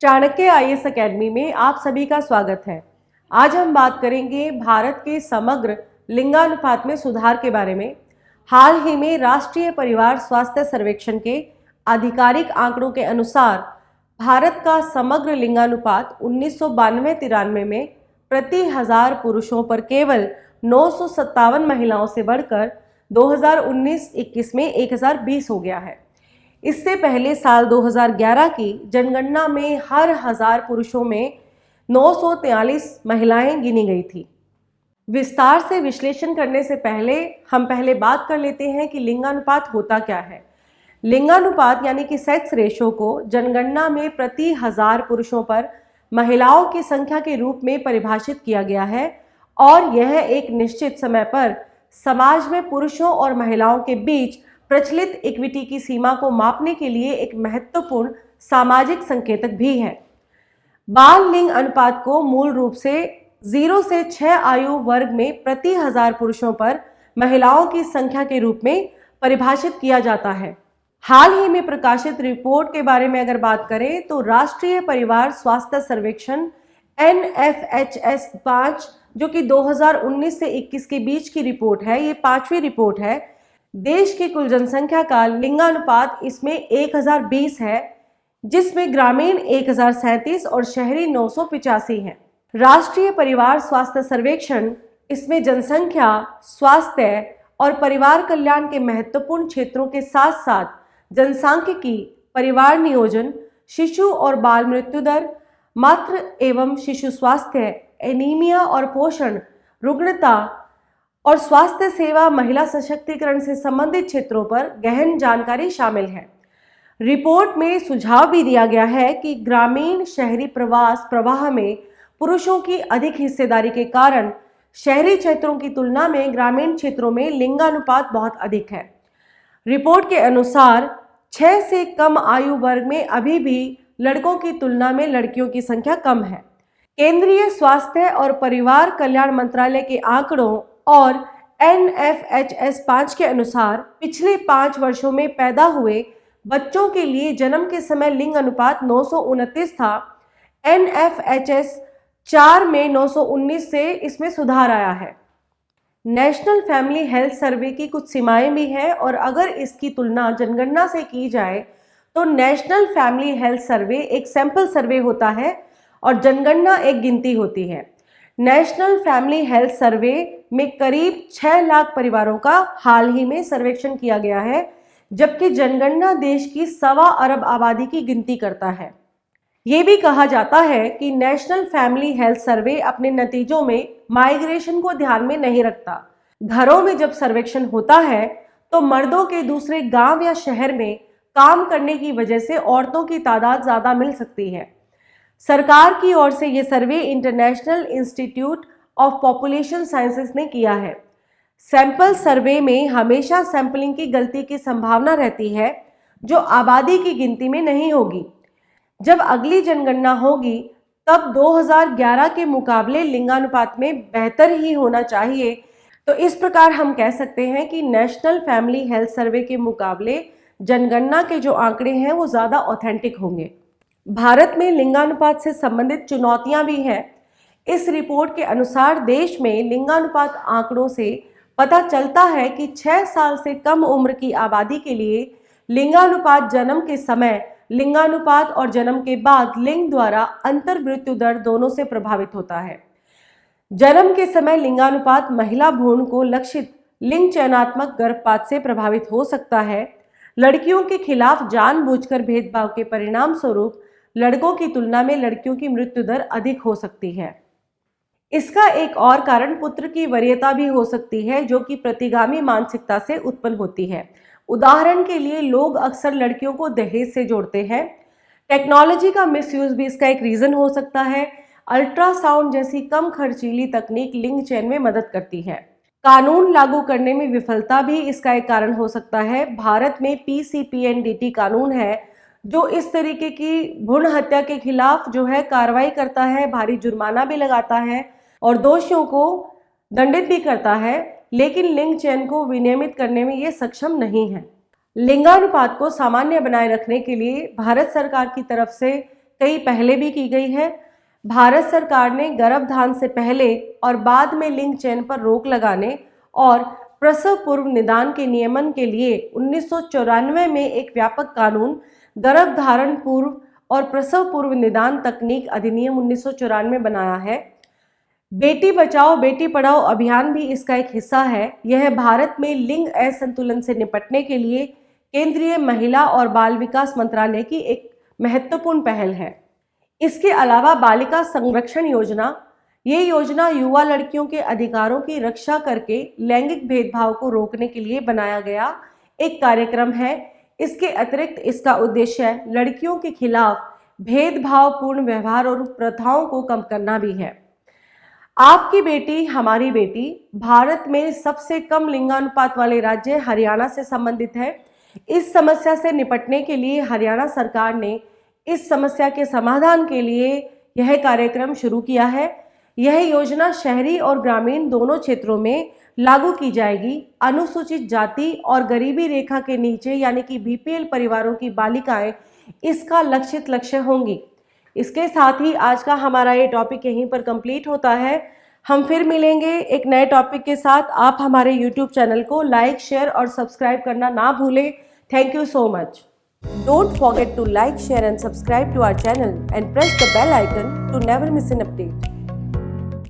Chanakya IAS academy में आप सभी का स्वागत है। आज हम बात करेंगे भारत के समग्र लिंगानुपात में सुधार के बारे में। हाल ही में राष्ट्रीय परिवार स्वास्थ्य सर्वेक्षण के आधिकारिक आंकड़ों के अनुसार भारत का समग्र लिंगानुपात 1992-93 में प्रति 1000 पुरुषों पर केवल 957 महिलाओं से बढ़कर 2019-21 में 1020 हो गया है। इससे पहले साल 2011 की जनगणना में हर 1000 पुरुषों में 943 महिलाएं गिनी गई थी। विस्तार से विश्लेषण करने से पहले हम बात कर लेते हैं कि लिंगानुपात होता क्या है। लिंगानुपात यानी कि सेक्स रेशो को जनगणना में प्रति 1000 पुरुषों पर महिलाओं की संख्या के रूप में परिभाषित किया गया है और यह एक निश्चित समय पर समाज में पुरुषों और महिलाओं के बीच प्रचलित इक्विटी की सीमा को मापने के लिए एक महत्वपूर्ण सामाजिक संकेतक भी है। बाल लिंग अनुपात को मूल रूप से 0 से 6 आयु वर्ग में प्रति 1000 पुरुषों पर महिलाओं की संख्या के रूप में परिभाषित किया जाता है। हाल ही में प्रकाशित रिपोर्ट के बारे में अगर बात करें तो राष्ट्रीय परिवार स्वास्थ्य सर्वेक्षण NFHS 5 जो कि 2019 से 21 के बीच की रिपोर्ट है, ये 5वीं रिपोर्ट है। देश की कुल जनसंख्या का लिंगानुपात इसमें 1020 है, जिसमें ग्रामीण 1037 और शहरी 985 है। राष्ट्रीय परिवार स्वास्थ्य सर्वेक्षण इसमें जनसंख्या, स्वास्थ्य और परिवार कल्याण के महत्वपूर्ण क्षेत्रों के साथ साथ जनसांख्यिकी, परिवार नियोजन, शिशु और बाल मृत्यु दर, मातृ एवं शिशु स्वास्थ्य, एनीमिया और पोषण, रुग्णता और स्वास्थ्य सेवा, महिला सशक्तिकरण से संबंधित क्षेत्रों पर गहन जानकारी शामिल है। रिपोर्ट में सुझाव भी दिया गया है कि ग्रामीण शहरी प्रवास प्रवाह में पुरुषों की अधिक हिस्सेदारी के कारण शहरी क्षेत्रों की तुलना में ग्रामीण क्षेत्रों में लिंगानुपात बहुत अधिक है। रिपोर्ट के अनुसार 6 से कम आयु वर्ग में अभी भी लड़कों की तुलना में लड़कियों की संख्या कम है। केंद्रीय स्वास्थ्य और परिवार कल्याण मंत्रालय के आंकड़ों और NFHS 5 के अनुसार पिछले 5 वर्षों में पैदा हुए बच्चों के लिए जन्म के समय लिंग अनुपात 929 था। NFHS 4 में 919 से इसमें सुधार आया है। नेशनल फैमिली हेल्थ सर्वे की कुछ सीमाएं भी हैं और अगर इसकी तुलना जनगणना से की जाए तो नेशनल फैमिली हेल्थ सर्वे एक सैंपल सर्वे होता है और जनगणना एक गिनती होती है। नेशनल फैमिली हेल्थ सर्वे में करीब 6 लाख परिवारों का हाल ही में सर्वेक्षण किया गया है, जबकि जनगणना देश की 1.25 अरब आबादी की गिनती करता है। ये भी कहा जाता है कि नेशनल फैमिली हेल्थ सर्वे अपने नतीजों में माइग्रेशन को ध्यान में नहीं रखता। घरों में जब सर्वेक्षण होता है तो मर्दों के दूसरे गांव या शहर में काम करने की वजह से औरतों की तादाद ज्यादा मिल सकती है। सरकार की ओर से यह survey international institute of population sciences ने किया है। सैंपल सर्वे में हमेशा सैंपलिंग की गलती की संभावना रहती है जो आबादी की गिनती में नहीं होगी। जब अगली जनगणना होगी तब 2011 के मुकाबले लिंगानुपात में बेहतर ही होना चाहिए। तो इस प्रकार हम कह सकते हैं कि नेशनल फैमिली हेल्थ सर्वे के मुकाबले जनगणना के जो आंकड़े हैं वो ज़्यादा ऑथेंटिक होंगे। भारत में लिंगानुपात से संबंधित चुनौतियां भी हैं। इस रिपोर्ट के अनुसार देश में लिंगानुपात आंकड़ों से पता चलता है कि 6 साल से कम उम्र की आबादी के लिए लिंगानुपात जन्म के समय, लिंगानुपात और जन्म के बाद लिंग द्वारा अंतर मृत्यु दर दोनों से प्रभावित होता है। जन्म के समय लिंगानुपात महिला भ्रूण को लक्षित लिंग चयनात्मक गर्भपात से प्रभावित हो सकता है। लड़कियों के खिलाफ जानबूझकर भेदभाव के परिणाम स्वरूप लड़कों की तुलना में लड़कियों की मृत्यु दर अधिक हो सकती है। इसका एक और कारण पुत्र की वरीयता भी हो सकती है, जो कि प्रतिगामी मानसिकता से उत्पन्न होती है। उदाहरण के लिए लोग अक्सर लड़कियों को दहेज से जोड़ते हैं। टेक्नोलॉजी का मिसयूज भी इसका एक रीजन हो सकता है। अल्ट्रासाउंड जैसी कम खर्चीली तकनीक लिंग चयन में मदद करती है। कानून लागू करने में विफलता भी इसका एक कारण हो सकता है। भारत में PCPNDT कानून है जो इस तरीके की भ्रूण हत्या के खिलाफ जो है कार्रवाई करता है, भारी जुर्माना भी लगाता है और दोषियों को दंडित भी करता है, लेकिन लिंग चयन को विनियमित करने में ये सक्षम नहीं है। लिंगानुपात को सामान्य बनाए रखने के लिए भारत सरकार की तरफ से कई पहलें भी की गई है। भारत सरकार ने गर्भाधान से पहले और बाद में लिंग चयन पर रोक लगाने और प्रसव पूर्व निदान के नियमन के लिए 1994 में एक व्यापक कानून गर्भधारण पूर्व और प्रसव पूर्व निदान तकनीक अधिनियम 1994 बनाया है। बेटी बचाओ बेटी पढ़ाओ अभियान भी इसका एक हिस्सा है। यह भारत में लिंग असंतुलन से निपटने के लिए केंद्रीय महिला और बाल विकास मंत्रालय की एक महत्वपूर्ण पहल है। इसके अलावा बालिका संरक्षण योजना, ये योजना युवा लड़कियों के अधिकारों की रक्षा करके लैंगिक भेदभाव को रोकने के लिए बनाया गया एक कार्यक्रम है। इसके अतिरिक्त इसका उद्देश्य लड़कियों के खिलाफ भेदभावपूर्ण व्यवहार और प्रथाओं को कम करना भी है। आपकी बेटी हमारी बेटी भारत में सबसे कम लिंगानुपात वाले राज्य हरियाणा से संबंधित है। इस समस्या से निपटने के लिए हरियाणा सरकार ने इस समस्या के समाधान के लिए यह कार्यक्रम शुरू किया है। यह योजना शहरी और ग्रामीण दोनों क्षेत्रों में लागू की जाएगी। अनुसूचित जाति और गरीबी रेखा के नीचे यानी कि बीपीएल परिवारों की बालिकाएं इसका लक्षित लक्ष्य होंगी। इसके साथ ही आज का हमारा ये टॉपिक यहीं पर कंप्लीट होता है। हम फिर मिलेंगे एक नए टॉपिक के साथ। आप हमारे यूट्यूब चैनल को लाइक, शेयर और सब्सक्राइब करना ना भूलें। Thank you so much. Don't forget to like, share and subscribe to our channel and press the bell icon to never miss an update.